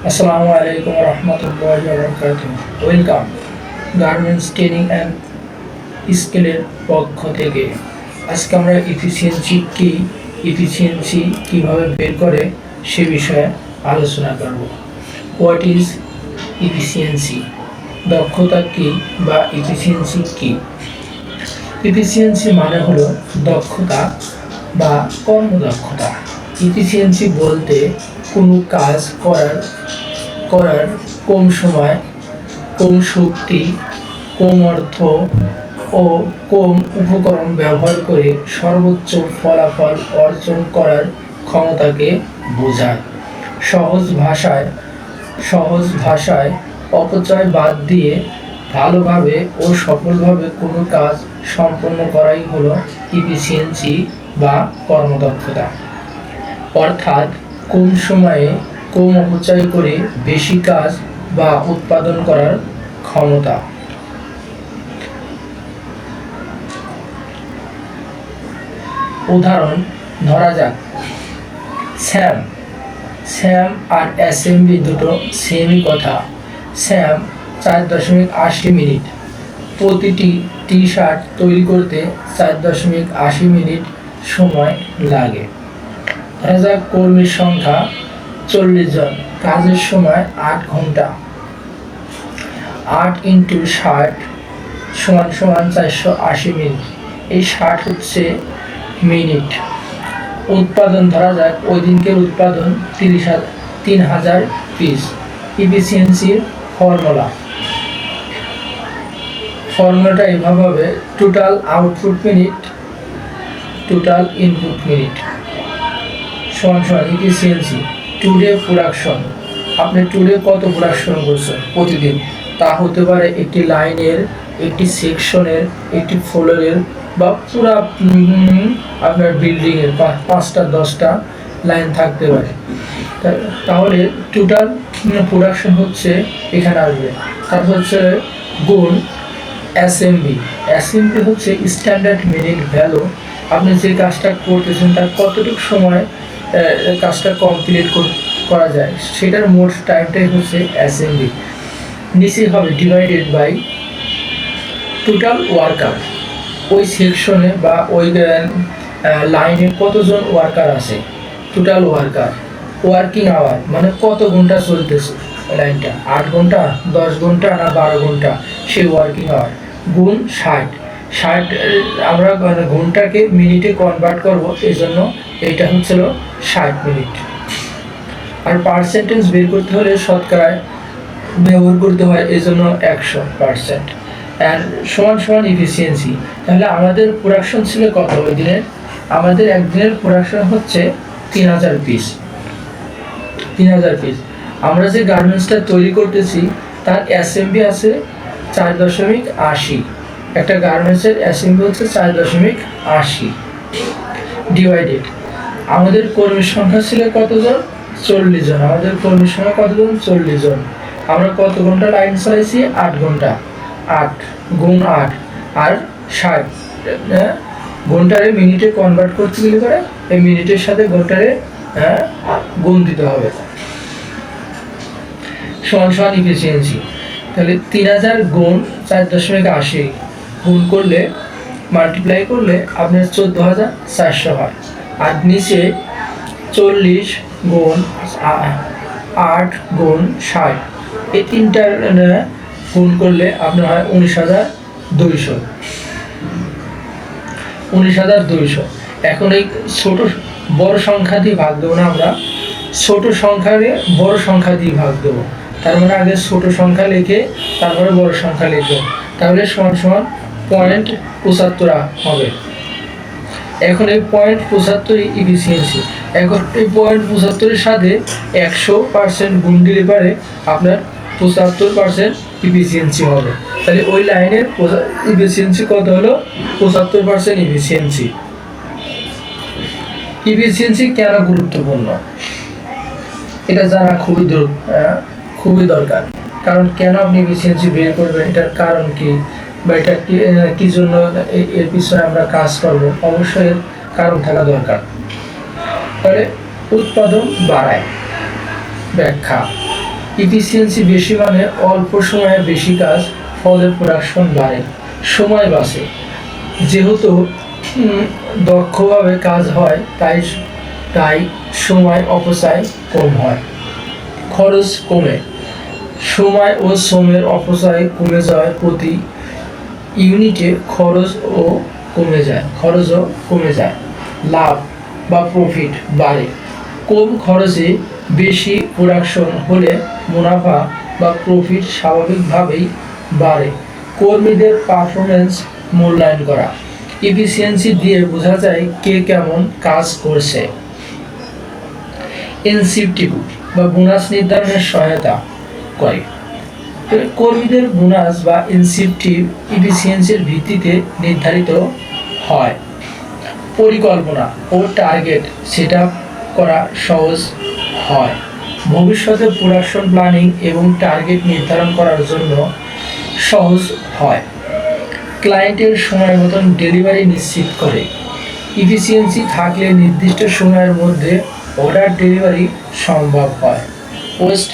আসসালামু আলাইকুম রহমতুল্লাহি ওয়া বারাকাতুহু। ওয়েলকাম গার্মেন্টস ট্রেনিং অ্যান্ড স্কিলের পক্ষ থেকে। আজকে আমরা ইফিসিয়েন্সি কিভাবে বের করে সে বিষয়ে আলোচনা করব। What is efficiency? দক্ষতা কি বা ইফিসিয়েন্সি কি? ইফিসিয়েন্সি মানে হলো দক্ষতা বা কর্মদক্ষতা। ইফিসিয়েন্সি বলতে কোনো কাজ করার কম সময়, কম শক্তি, কম অর্থ ও কম উপকরণ ব্যবহার করে সর্বোচ্চ ফলাফল অর্জন করার ক্ষমতাকে বোঝায়। সহজ ভাষায় অপচয় বাদ দিয়ে ভালোভাবে ও সফলভাবে কোনো কাজ সম্পন্ন করাই হলো ইফিসিয়েন্সি বা কর্মদক্ষতা। অর্থাৎ কম সময়ে কম অপচয় করে বেশি কাজ বা উৎপাদন করার ক্ষমতা। উদাহরণ ধরা যাক, স্যাম আর অ্যাসেম্বলি দুটো সেমই কথা। স্যাম 4.80 মিনিট, প্রতিটি টি শার্ট তৈরি করতে 4.80 মিনিট সময় লাগে। ধরা যাক কর্মীর সংখ্যা 40 জন, কাজের সময় 8 ঘন্টা। 8 ইন্টু 60 সমান 480 মিনিট। এই 60 হচ্ছে মিনিট। উৎপাদন ধরা যাক ওই দিনকের উৎপাদন 3000 পিস। ইফিসিয়েন্সির ফর্মুলাটা এভাবে হবে: total output minute total input minute সমান ইফিসিয়েন্সি টুডে প্রোডাকশন। আপনি টুডে কত প্রোডাকশন করছেন প্রতিদিন? তা হতে পারে একটি লাইনের, একটি সেকশনের, একটি ফ্লোরের বা পুরা আপনার বিল্ডিংয়ের 5টা 10টা লাইন থাকতে পারে। তাহলে টোটাল প্রোডাকশন হচ্ছে এখানে আসবে। তারপর হচ্ছে গুণ অ্যাসেম্বলি হচ্ছে স্ট্যান্ডার্ড মিনিট ভ্যালু। আপনি যে কাজটা করতেছেন তার কতটুকু সময় কাজটা কমপ্লিট করা যায় সেটার মোট টাইমটাই হচ্ছে অ্যাসেম্বলি। নিচে হবে ডিভাইডেড বাই টোটাল ওয়ার্কার। ওই সেকশনে বা ওই লাইনে কতজন ওয়ার্কার আছে, টোটাল ওয়ার্কিং আওয়ার মানে কত ঘন্টা চলতেছে লাইনটা, 8 ঘন্টা, 10 ঘন্টা না 12 ঘন্টা, সেই ওয়ার্কিং আওয়ার গুণ 60 আমরা ঘন্টাকে মিনিটে কনভার্ট করব, এই জন্য এইটা হচ্ছিল 60 মিনিট। আর পার্সেন্টেজ বের করতে হলে শতকরায় ব্যবহার করতে হয়, এই জন্য 100%। অ্যান্ড সমান ইফিসিয়েন্সি। তাহলে আমাদের প্রোডাকশন ছিল কত ওই দিনের? আমাদের একদিনের প্রোডাকশন হচ্ছে 3000 পিস। আমরা যে গার্মেন্টসটা তৈরি করতেছি তার অ্যাসেম্বলি আছে 4.80। একটা গার্মেন্টসের অ্যাসেম্বলি হচ্ছে 4.80 ডিভাইডেড। আমাদের কর্মীর সংখ্যা ছিল কতজন? 40 জন। আমাদের কর্মীর সংখ্যা কতজন? 40 জন। আমরা কত ঘন্টা লাইন চালাইছি? 8 ঘন্টা। 8 গুণ 8 আর 60 ঘন্টারে মিনিটে কনভার্ট করতে গেলে করে এই মিনিটের সাথে ঘন্টারে গুণ দিতে হবে। সমান ইফিসিয়েন্সি। তাহলে 3000 গুণ 4.80 গুণ করলে মাল্টিপ্লাই করলে আপনার 14,400 হয়। আর নিচে 40 গুণ 8 গুণ 60, এই তিনটার গুণ করলে আপনার হয় 19,200। এখন এই ছোট বড় সংখ্যা দিয়ে ভাগ দেবো না, আমরা ছোট সংখ্যাকে বড় সংখ্যা দিয়ে ভাগ দেবো। তার মানে আগে ছোট সংখ্যা লিখে তারপরে বড় সংখ্যা লিখবো, তাহলে সমান 0.75 হবে। এখন এই 0.75 ইফিসিয়েন্সি। এখন এই 0.75 সাথে 100% গুণ দিলে পারে আপনার 75% ইফিসিয়েন্সি হবে। তাহলে ওই লাইনের ইফিসিয়েন্সি কত হলো? 75% ইফিসিয়েন্সি। ইফিসিয়েন্সি কেন গুরুত্বপূর্ণ এটা জানা খুবই দরকার। কারণ কেন আপনি ইফিসিয়েন্সি বের করবেন, এটার কারণ কি বা এটা কি জন্য এর পিছনে আমরা কাজ করব, অবশ্যই এর কারণ থাকা দরকার। তাহলে উৎপাদন বাড়ায়। ব্যাখ্যা: ইফিসিয়েন্সি বেশি মানে অল্প সময়ে বেশি কাজ, ফলে প্রোডাকশন বাড়ে, সময় বাঁচে। যেহেতু দক্ষভাবে কাজ হয় তাই তাই সময় অপচয় কম হয়। খরচ কমে, সময় ও শ্রমের অপচয় কমে যায়, প্রতি ইউনিটে খরচও কমে যায়। লাভ বা প্রফিট বাড়ে, কম খরচে বেশি প্রোডাকশন হলে মুনাফা বা প্রফিট স্বাভাবিকভাবেই বাড়ে। কর্মীদের পারফরমেন্স মূল্যায়ন করা, এফিসিয়েন্সি দিয়ে বোঝা যায় কে কেমন কাজ করছে। ইনসেন্টিভ বা বোনাস নির্ধারণের সহায়তা করে। কর্মীদের বোনাস বা ইনসেন্টিভ এফিসিয়েন্সির ভিত্তিতে নির্ধারিত হয়। পরিকল্পনা ও টার্গেট সেট আপ করা সহজ হয়। ভবিষ্যতে প্রোডাকশন প্ল্যানিং এবং টার্গেট নির্ধারণ করার জন্য সহজ হয়। ক্লায়েন্টের সময় মতন ডেলিভারি নিশ্চিত করে। এফিসিয়েন্সি থাকলে নির্দিষ্ট সময়ের মধ্যে অর্ডার ডেলিভারি সম্ভব হয়। ওয়েস্ট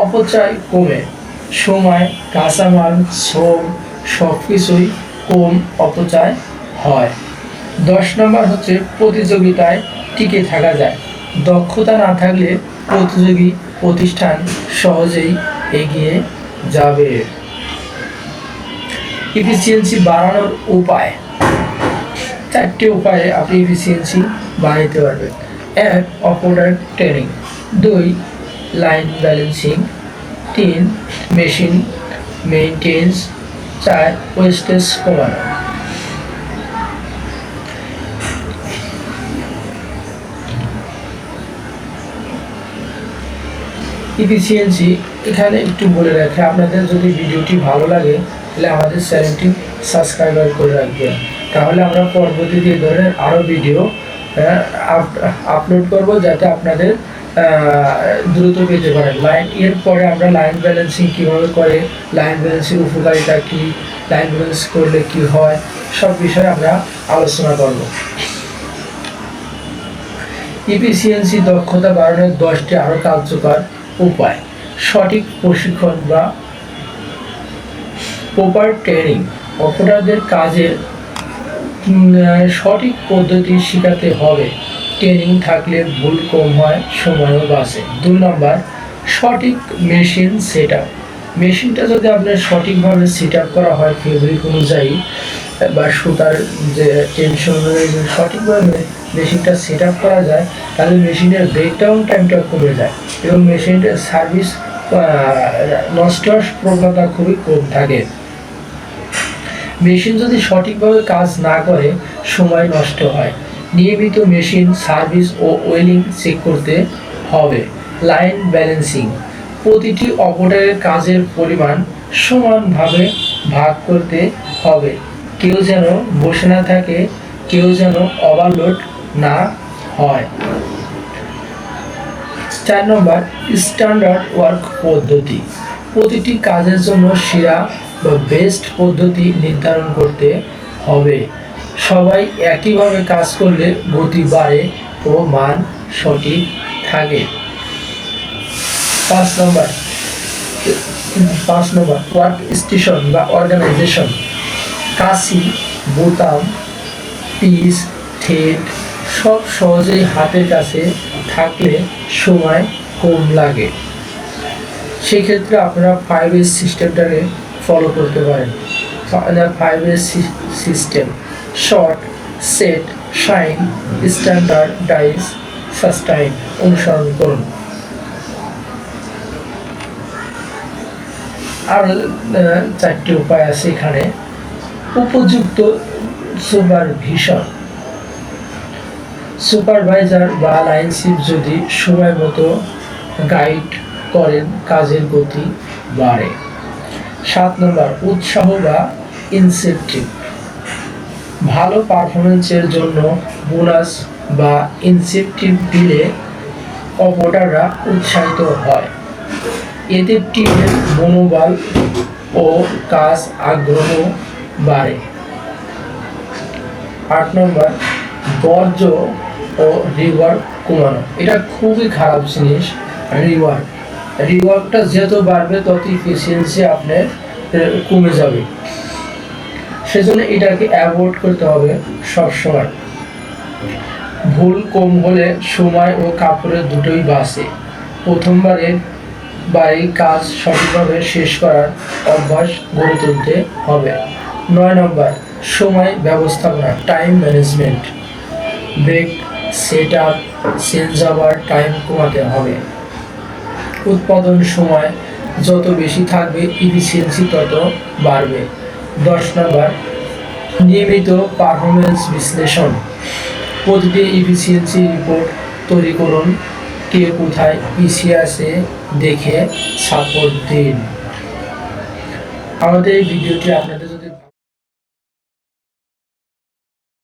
অপচয় কমে, সময়, কাঁচামাল, শ্রম সব কিছুই কম অপচয় হয়। 10 নম্বর হচ্ছে প্রতিযোগিতায় টিকে থাকা যায়। দক্ষতা না থাকলে প্রতিযোগী প্রতিষ্ঠান সহজেই এগিয়ে যাবে। এফিসিয়েন্সি বাড়ানোর উপায়, 4টি উপায়ে আপনি এফিসিয়েন্সি বাড়াতে পারবেন। 1. Operator training, 2. Line balancing, 3. Machine maintenance, 4. Wastage কমানো। এফিসিয়েন্সি এখানে একটু বলে রাখি, আপনাদের যদি ভিডিওটি ভালো লাগে তাহলে আমাদের চ্যানেলটি সাবস্ক্রাইব করে রাখবেন, তাহলে আমরা পরবর্তীতে এই ধরনের আরও ভিডিও আপলোড করব, যাতে আপনাদের দ্রুত পেতে পারেন। এরপরে আমরা লাইন ব্যালেন্সিং কীভাবে করে, লাইন ব্যালেন্সিং উপকারিতা কী, লাইন ব্যালেন্স করলে কি হয়, সব বিষয়ে আমরা আলোচনা করব। এফিসিয়েন্সি দক্ষতা বাড়ানোর 10টি আরও কার্যকর উপায়। সঠিক প্রশিক্ষণ বা প্রপার ট্রেনিং, অপারেটরদের কাজের সঠিক পদ্ধতি শেখাতে হবে। ট্রেনিং থাকলে ভুল কম হয়, সময়ও বাঁচে। 2 নম্বর, সঠিক মেশিন সেট আপ। মেশিনটা যদি আপনার সঠিকভাবে সেট আপ করা হয় ফেব্রিক অনুযায়ী বা সুতার যে টেনশন অনুযায়ী সঠিকভাবে মেশিনটা সেট আপ করা যায়, তাহলে মেশিনের ব্রেকডাউন টাইমটা কমে যায় এবং মেশিনটার সার্ভিস নষ্ট হওয়ার প্রবণতা খুবই কম থাকে। মেশিন যদি সঠিকভাবে কাজ না করে সময় নষ্ট হয়। নিয়মিত মেশিন সার্ভিস ও ওয়েলিং চেক করতে হবে। লাইন ব্যালেন্সিং, প্রতিটি অপারেটরের কাজের পরিমাণ সমানভাবে ভাগ করতে হবে। কেউ যেন বসে না থাকে, কেউ যেন ওভারলোড না হয়। 4 নম্বর, স্ট্যান্ডার্ড ওয়ার্ক পদ্ধতি, প্রতিটি কাজের জন্য সেরা বা বেস্ট পদ্ধতি নির্ধারণ করতে হবে। সবাই একইভাবে কাজ করলে গতি বাড়ে ও মান সঠিক থাকে। 5 নম্বর, ওয়ার্ক স্টেশন বা অর্গানাইজেশন, কাঁচি, বোতাম, পিস, থ্রেড সব সহজেই হাতের কাছে থাকলে সময় কম লাগে। সেক্ষেত্রে আপনারা 5S সিস্টেমটাকে ফলো করতে পারেন। 5S system: short, set, shine, standardise, sustain অনুসরণ করুন। আর 4টি উপায় আছে এখানে। উপযুক্ত সুপারভিশন, সুপারভাইজার বা লাইনশিপ যদি সময় মতো গাইড করেন কাজের গতি বাড়ে। 7 নম্বর, উৎসাহ বা ইনসেন্টিভ, ভালো পারফরমেন্সের জন্য বোনাস বা ইনসেন্টিভ দিলে অপারেটররা উৎসাহিত হয়। এতে টিমের মনোবল ও কাজ আগ্রহ বাড়ে। 8 নম্বর, বর্জ্য ও রিওয়ার্ড কমানো, এটা খুবই খারাপ জিনিস। রিওয়ার্ড রিওয়ার্কটা যত বাড়বে তত ইফিসিয়েন্সি আপনার কমে যাবে। সেজন্য এটাকে অ্যাভয়েড করতে হবে সবসময়। ভুল কম হলে সময় ও কাপড়ের দুটোই বাঁচে। প্রথমবারের কাজ সঠিকভাবে শেষ করার অভ্যাস গড়ে তুলতে হবে। 9 নম্বর, সময় ব্যবস্থাপনা, time management. Break, set up, change over time কমাতে হবে। উৎপাদন সময় যত বেশি থাকবে ইফিসিয়েন্সি তত বাড়বে। 10 নম্বর, নিয়মিত পারফরমেন্স বিশ্লেষণ। প্রতিটি ইফিসিয়েন্সি রিপোর্ট তৈরি করুন, কে কোথায় পিছিয়ে আছে দেখে সাপোর্ট দিন। আমাদের এই ভিডিওটি আপনাদের